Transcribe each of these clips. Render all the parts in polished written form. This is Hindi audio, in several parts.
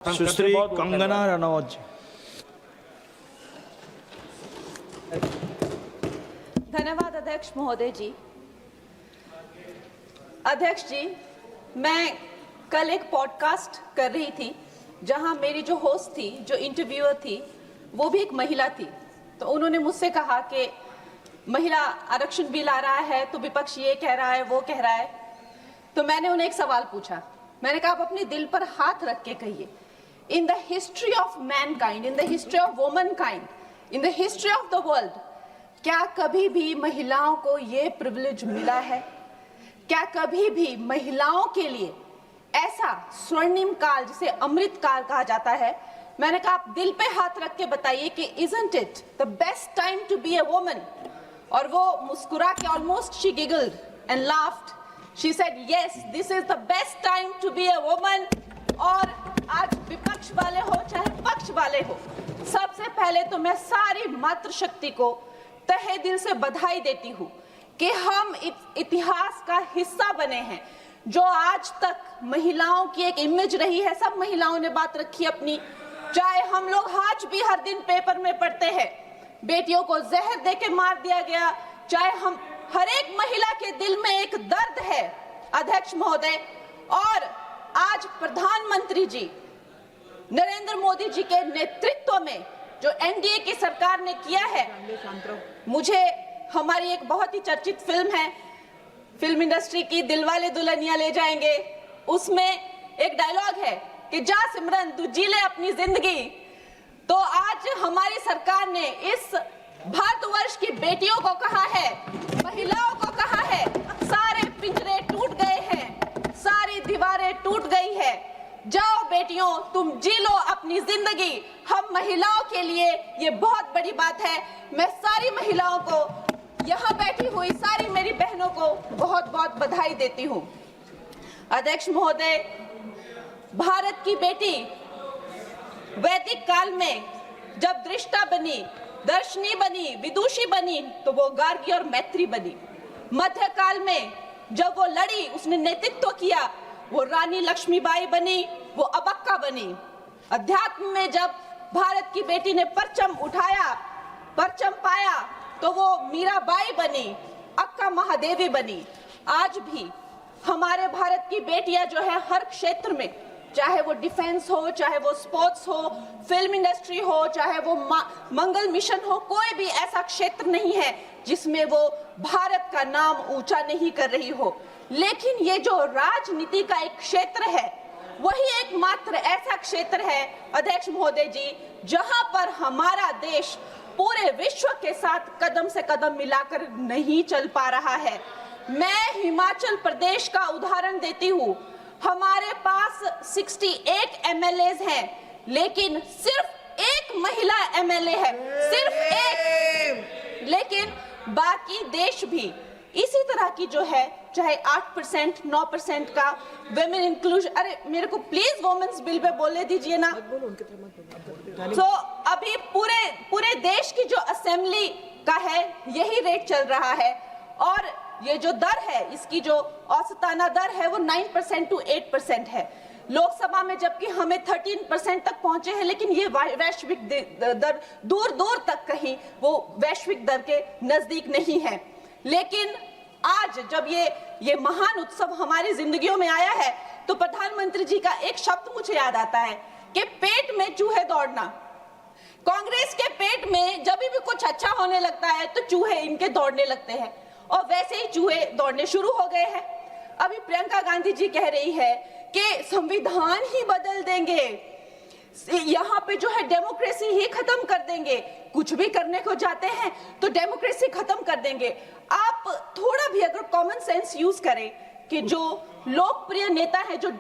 सुश्री कंगना रनौत। धन्यवाद अध्यक्ष महोदय जी। अध्यक्ष जी, मैं कल एक पॉडकास्ट कर रही थी जहां मेरी जो होस्ट थी, जो इंटरव्यूअर थी, वो भी एक महिला थी। तो उन्होंने मुझसे कहा कि महिला आरक्षण बिल आ रहा है तो विपक्ष ये कह रहा है, वो कह रहा है। तो मैंने उन्हें एक सवाल पूछा। मैंने कहा, आप अपने दिल पर हाथ रख के कहिए, in the history of mankind, in the history of womankind, in the history of the world, क्या कभी भी महिलाओं को ये प्रिविलेज मिला है? क्या कभी भी महिलाओं के लिए ऐसा स्वर्णिम काल, जिसे अमृत काल कहा जाता है? मैंने कहा, आप दिल पे हाथ रख के बताइए कि isn't it the best time to be a woman? और वो मुस्कुरा के almost she giggled and laughed. She said, yes, this is the best time to be a woman. और आज विपक्ष वाले हो चाहे पक्ष वाले हो, सबसे पहले तो मैं सारी मातृशक्ति को तहे दिल से बधाई देती हूँ कि हम इतिहास का हिस्सा बने हैं। जो आज तक महिलाओं की एक इमेज रही है, सब महिलाओं ने बात रखी अपनी। चाहे हम लोग आज भी हर दिन पेपर में पढ़ते हैं, बेटियों को जहर देके मार दिया गया, चाहे हम हर एक महिला के दिल में एक दर्द है अध्यक्ष महोदय। और आज प्रधानमंत्री जी नरेंद्र मोदी जी के नेतृत्व में जो एनडीए की सरकार ने किया है, मुझे हमारी एक बहुत ही चर्चित फिल्म है, फिल्म इंडस्ट्री की, दिलवाले दुल्हनिया ले जाएंगे, उसमें एक डायलॉग है कि जा सिमरन तू जी ले अपनी जिंदगी। तो आज हमारी सरकार ने इस भारतवर्ष की बेटियों को कहा है, महिलाओं को कहा है, सारे पिंजरे टूट गए हैं, सारी दीवारें टूट गई है, जाओ बेटियों तुम जी लो अपनी जिंदगी। हम महिलाओं के लिए ये बहुत बड़ी बात है। मैं सारी महिलाओं को, यहाँ बैठी हुई सारी मेरी बहनों को बहुत बहुत बधाई देती हूँ। अध्यक्ष महोदय, भारत की बेटी वैदिक काल में जब दृष्टा बनी, दर्शनी बनी, विदुषी बनी, तो वो गार्गी और मैत्री बनी। मध्यकाल में जब वो लड़ी, उसने नेतृत्व किया, वो रानी लक्ष्मीबाई बनी, वो अबक्का बनी। अध्यात्म में जब भारत की बेटी ने परचम उठाया, परचम पाया, तो वो मीराबाई बनी, अक्का महादेवी बनी। आज भी हमारे भारत की बेटियां जो है हर क्षेत्र में, चाहे वो डिफेंस हो, चाहे वो स्पोर्ट्स हो, फिल्म इंडस्ट्री हो, चाहे वो मंगल मिशन हो, कोई भी ऐसा क्षेत्र नहीं है जिसमें वो भारत का नाम ऊंचा नहीं कर रही हो। लेकिन ये जो राजनीति का एक क्षेत्र है, वही एकमात्र ऐसा क्षेत्र है अध्यक्ष महोदय जी, जहां पर हमारा देश पूरे विश्व के साथ कदम से कदम मिलाकर नहीं चल पा रहा है। मैं हिमाचल प्रदेश का उदाहरण देती हूँ। हमारे पास 68 एमएलएज हैं, लेकिन सिर्फ एक महिला एमएलए है, सिर्फ एक। लेकिन बाकी देश भी इसी तरह की जो है, चाहे 8%, 9% का वुमेन इंक्लूजन, अरे मेरे को प्लीज वुमेन्स बिल पे बोलने दीजिए ना। तो अभी पूरे देश की जो असेंबली का है, यही रेट चल रहा है। और ये जो दर है, इसकी जो औसताना दर है, वो 9% to 8% है। लोकसभा में जबकि हमें 13% तक पहुंचे हैं, लेकिन ये वैश्विक दर दूर दूर तक कहीं वो वैश्विक दर के नजदीक नहीं है। लेकिन आज जब ये महान उत्सव हमारी जिंदगियों में आया है, तो प्रधानमंत्री जी का एक शब्द मुझे याद आता है कि पेट में चूहे दौड़ना। कांग्रेस के पेट में जब भी कुछ अच्छा होने लगता है तो चूहे इनके दौड़ने लगते हैं, और वैसे ही चूहे दौड़ने शुरू हो गए हैं। अभी प्रियंका गांधी जी कह रही है कि संविधान ही बदल देंगे, यहाँ पे जो है डेमोक्रेसी ही खत्म कर देंगे, कुछ भी करने को जाते हैं तो डेमोक्रेसी खत्म कर देंगे। आप थोड़ा भी अगर कॉमन सेंस यूज करें कि जो लोकप्रिय नेता है, जो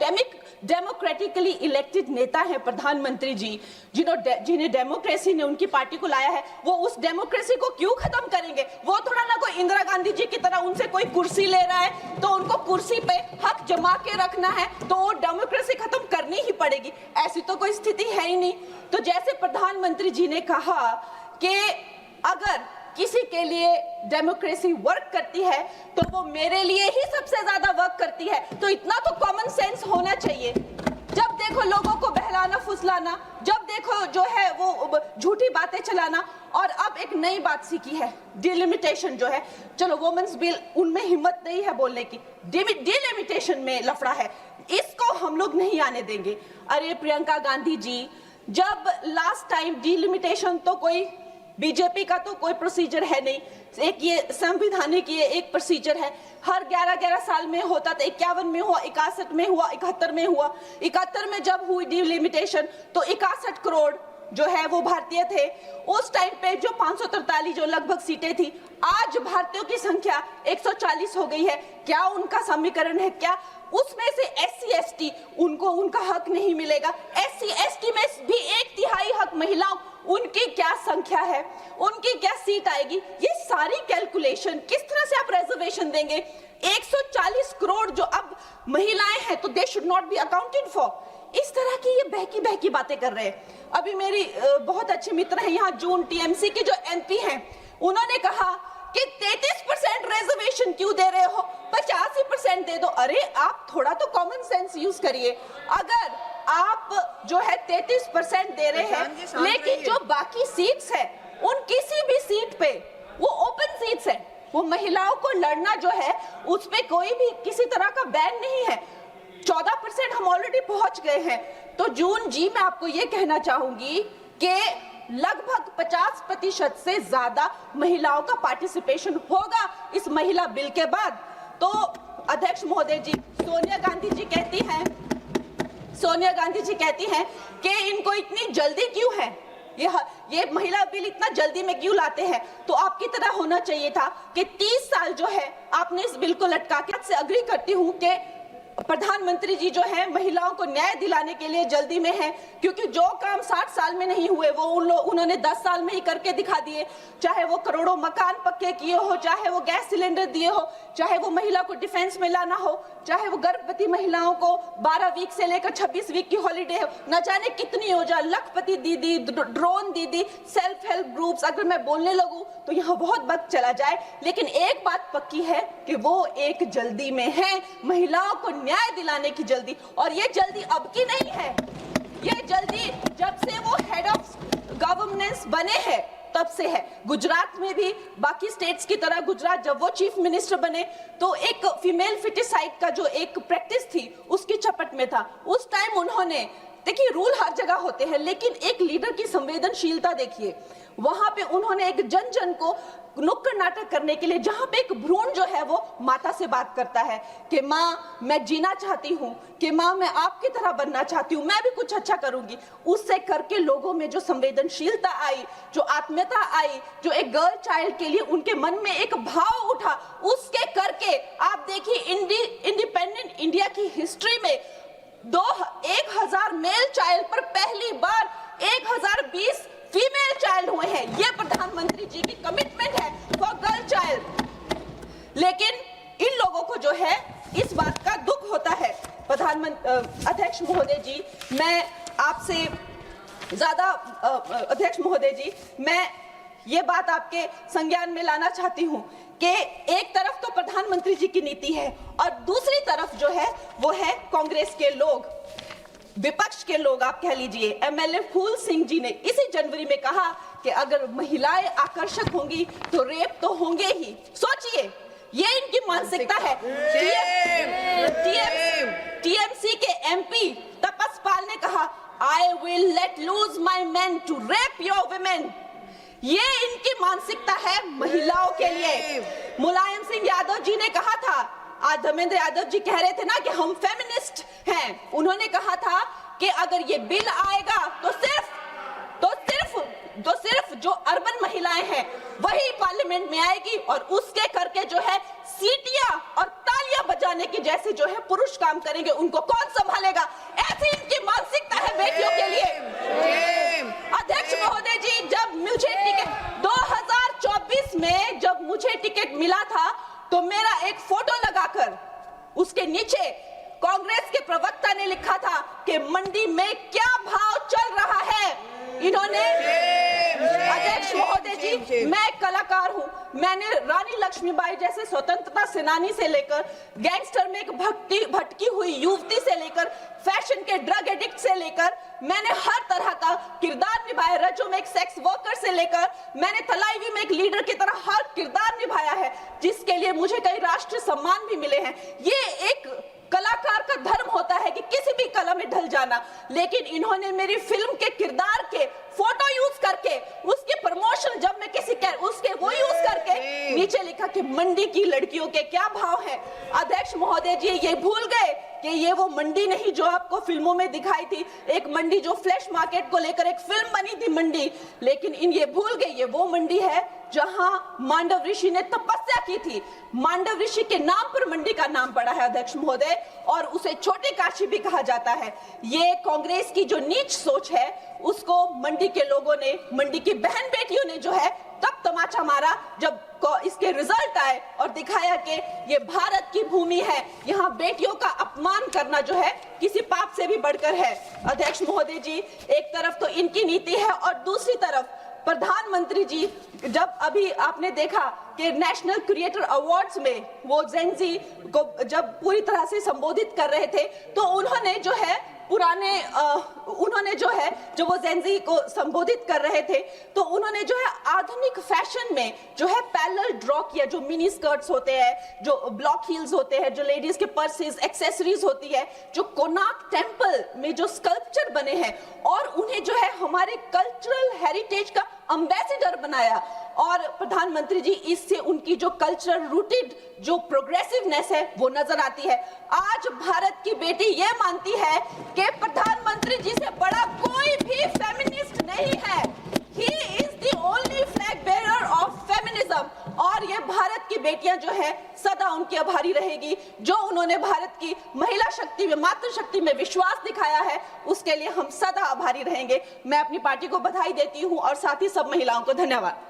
डेमोक्रेटिकली इलेक्टेड नेता है प्रधानमंत्री जी, जिन्हें डेमोक्रेसी ने उनकी पार्टी को लाया है, वो उस डेमोक्रेसी को क्यों खत्म करेंगे? वो थोड़ा ना कोई इंदिरा गांधी जी की तरह उनसे कोई कुर्सी ले रहा है तो उनको कुर्सी पे हक जमा के रखना है, तो वो डेमोक्रेसी खत्म करनी ही पड़ेगी। ऐसी तो कोई स्थिति है ही नहीं। तो जैसे प्रधानमंत्री जी ने कहा कि अगर किसी के लिए डेमोक्रेसी वर्क करती है तो वो मेरे लिए ही सबसे ज्यादा वर्क करती है, तो इतना तो कॉमन सेंस होना चाहिए। जब देखो लोगों को बहलाना फुसलाना, जब देखो जो है वो झूठी बातें चलाना। और अब एक नई बात सीखी है, डिलिमिटेशन जो है। चलो वुमेन्स बिल, उनमें हिम्मत नहीं है बोलने की, डिलिमिटेशन में लफड़ा है, इसको हम लोग नहीं आने देंगे। अरे प्रियंका गांधी जी, जब लास्ट टाइम डिलिमिटेशन तो कोई बीजेपी का तो कोई प्रोसीजर है नहीं, एक ये संवैधानिक ये एक प्रोसीजर है, हर 11-11 साल में होता था। 51 में हुआ, 61 में हुआ, 71 में हुआ। 71 में जब हुई डिलिमिटेशन तो 61 करोड़ जो है वो भारतीय थे। उस टाइम पे जो 543 जो लगभग सीटें थी, आज भारतीयों की संख्या 140 हो गई है। क्या उनका समीकरण है? क्या उसमें से SC ST उनको उनका हक नहीं मिलेगा? SC ST में भी 1/3 हक महिलाओं, उनकी क्या संख्या है, उनकी क्या सीट आएगी? ये सारी कैलकुलेशन किस तरह से आप रिजर्वेशन देंगे? 140 करोड़ जो अब महिलाएं हैं तो they should not be accounted for. इस तरह की ये बहकी बातें कर रहे हैं। अभी मेरी बहुत अच्छे मित्र हैं यहाँ, जून TMC के जो MP हैं, उन्होंने कहा कि 33% रिजर्वेशन क्यों दे रहे हो, 85% दे दो। अरे आप थोड़ा तो कॉमन सेंस यूज करिए। अगर आप जो है 33% दे रहे हैं, लेकिन जो बाकी सीट्स है उन किसी भी सीट पे वो ओपन सीट्स है, वो महिलाओं को लड़ना जो है उस पे कोई भी किसी तरह का बैन नहीं है। 14% हम ऑलरेडी पहुंच गए हैं। तो जून जी, मैं आपको ये कहना चाहूंगी कि लगभग 50% से ज्यादा महिलाओं का पार्टिसिपेशन होगा इस महिला बिल के बाद। तो अध्यक्ष महोदय जी, सोनिया गांधी जी कहती हैं कि इनको इतनी जल्दी क्यों है, ये महिला बिल इतना जल्दी में क्यों लाते हैं? तो आपकी तरह होना चाहिए था कि 30 साल जो है आपने इस बिल को लटका के। से अग्री करती हूँ कि प्रधानमंत्री जी जो है महिलाओं को न्याय दिलाने के लिए जल्दी में है, क्योंकि जो काम 60 साल में नहीं हुए वो उन्होंने 10 साल में ही करके दिखा दिए। चाहे वो करोड़ों मकान पक्के किए हो, चाहे वो गैस सिलेंडर दिए हो, चाहे वो महिला को डिफेंस में लाना हो, चाहे वो गर्भवती महिलाओं को 12 वीक से लेकर 26 वीक की हॉलीडे हो, न जाने कितनी योजना, लखपति दीदी, ड्रोन दीदी, सेल्फ हेल्प ग्रुप्स। अगर मैं बोलने लगूं तो यहाँ बहुत वक्त चला जाए, लेकिन एक बात पक्की है कि वो एक जल्दी में है, महिलाओं को न्याय दिलाने की जल्दी। और ये जल्दी अब की नहीं है, ये जल्दी जब से वो हेड ऑफ गवर्नेंस बने हैं तब से है। गुजरात में भी बाकी स्टेट्स की तरह गुजरात जब वो चीफ मिनिस्टर बने तो एक फीमेल फिटिसाइड का जो एक प्रैक्टिस थी उसकी चपट में था। उस टाइम उन्होंने, देखिए रूल हर जगह होते हैं, लेकिन एक लीडर की संवेदनशीलता देखिए, वहां पे उन्होंने एक जन जन को नुक्कड़ नाटक करने के लिए, जहां पे एक भ्रूण जो है वो माता से बात करता है कि माँ मैं जीना चाहती हूँ, कि माँ मैं आपकी तरह बनना चाहती हूँ, मैं भी कुछ अच्छा करूंगी, उससे करके लोगों में जो संवेदनशीलता आई, जो आत्मीयता आई, जो एक गर्ल चाइल्ड के लिए उनके मन में एक भाव उठा, उसके करके आप देखिए इंडिपेंडेंट इंडिया की हिस्ट्री में 1000 मेल चाइल्ड पर पहली बार 1020 फीमेल चाइल्ड हुए हैं। ये प्रधानमंत्री जी की कमिटमेंट है फॉर गर्ल चाइल्ड। लेकिन इन लोगों को जो है इस बात का दुख होता है। अध्यक्ष महोदय जी, मैं आपसे ज्यादा अध्यक्ष महोदय जी, मैं ये बात आपके संज्ञान में लाना चाहती हूँ कि एक तरफ तो प्रधानमंत्री जी की नीति है और दूसरी तरफ जो है वो है कांग्रेस के लोग, विपक्ष के लोग आप कह लीजिए। MLA फूल सिंह जी ने इसी जनवरी में कहा कि अगर महिलाएं आकर्षक होंगी तो रेप तो होंगे ही। सोचिए, ये इनकी मानसिकता है। TMC के MP तपस पाल ने कहा, I will let loose my men to rape your women। ये इनकी मानसिकता है महिलाओं के लिए। मुलायम सिंह यादव जी ने कहा था, आज धर्मेंद्र यादव जी कह रहे थे ना कि हम फेमिनिस्ट हैं, उन्होंने कहा था कि अगर ये बिल आएगा तो सिर्फ जो अर्बन महिलाएं हैं वही पार्लियामेंट में आएगी और उसके करके जो है सीटियां और तालियां बजाने की जैसे जो है पुरुष काम करेंगे, उनको कौन संभालेगा? ऐसी इनकी मानसिकता है बेटियों के लिए। अध्यक्ष महोदय जी, जब मुझे टिकट 2024 में जब मुझे टिकट मिला था तो मेरा एक फोटो लगाकर उसके नीचे कांग्रेस के प्रवक्ता ने लिखा था कि मंडी में क्या भाव चल रहा है। इन्होंने, अध्यक्ष महोदय जी, मैं कलाकार हूं, मैंने रानी लक्ष्मीबाई जैसे स्वतंत्रता सेनानी से लेकर गैंगस्टर में एक भटकी हुई युवती से लेकर फैशन के ड्रग एडिक्ट से लेकर मैंने हर तरह का किरदार निभाया। रजो में एक सेक्स वर्कर से लेकर मैंने तलाईवी में एक लीडर की तरह हर किरदार निभाया है, जिसके लिए मुझे कई राष्ट्रीय सम्मान भी मिले हैं। ये एक कलाकार का धर्म होता है कि किसी भी कला में ढल जाना, लेकिन इन्होंने मेरी फिल्म के किरदार के फोटो यूज करके उसके प्रमोशन जब मैं किसी उसके वो यूज करके नीचे लिखा कि मंडी की लड़कियों के क्या भाव है। अध्यक्ष महोदय जी ये भूल गए कि ये वो मंडी नहीं जो आपको फिल्मों में दिखाई थी, एक मंडी जो फ्लैश मार्केट को लेकर एक फिल्म बनी थी मंडी, लेकिन ये भूल गए ये वो मंडी है जहां मांडव ऋषि ने तपस्या की थी। मांडव ऋषि के नाम पर मंडी का नाम पड़ा है अध्यक्ष महोदय, और उसे छोटे काशी भी कहा जाता है। ये कांग्रेस की जो नीच सोच है उसको मंडी के लोगों ने, मंडी की बहन बेटियों ने जो है तब तमाचा मारा जब इसके रिजल्ट आए और दिखाया कि ये भारत की भूमि है, यहाँ बेटियों का अपमान करना जो है किसी पाप से भी बढ़कर है। अध्यक्ष महोदय जी, एक तरफ तो इनकी नीति है और दूसरी तरफ प्रधानमंत्री जी, जब अभी आपने देखा कि नेशनल क्रिएटर अवार्ड्स में वो जेनजी को जब पूरी तरह से संबोधित कर रहे थे तो उन्होंने जो है जो वो जेनजी को संबोधित कर रहे थे तो उन्होंने जो है आधुनिक फैशन में जो है पैरेलल ड्रॉ किया, जो मिनी स्कर्ट्स होते हैं, जो ब्लॉक हील्स होते हैं, जो लेडीज के पर्सेस, एक्सेसरीज होती है, जो कोणार्क टेम्पल में जो स्कल्पचर बने हैं, और उन्हें जो है हमारे कल्चरल हेरिटेज का एम्बेसडर बनाया। और प्रधानमंत्री जी, इससे उनकी जो कल्चरल रूटेड जो प्रोग्रेसिवनेस है वो नजर आती है। आज भारत की बेटी ये मानती है कि प्रधानमंत्री जी से बड़ा कोई भी फेमिनिस्ट नहीं है। He is the only flag bearer of feminism। और ये भारत की बेटियां जो है सदा उनकी आभारी रहेगी, जो उन्होंने भारत की महिला शक्ति में, मातृशक्ति में विश्वास दिखाया है, उसके लिए हम सदा आभारी रहेंगे। मैं अपनी पार्टी को बधाई देती हूं और साथ ही सब महिलाओं को धन्यवाद।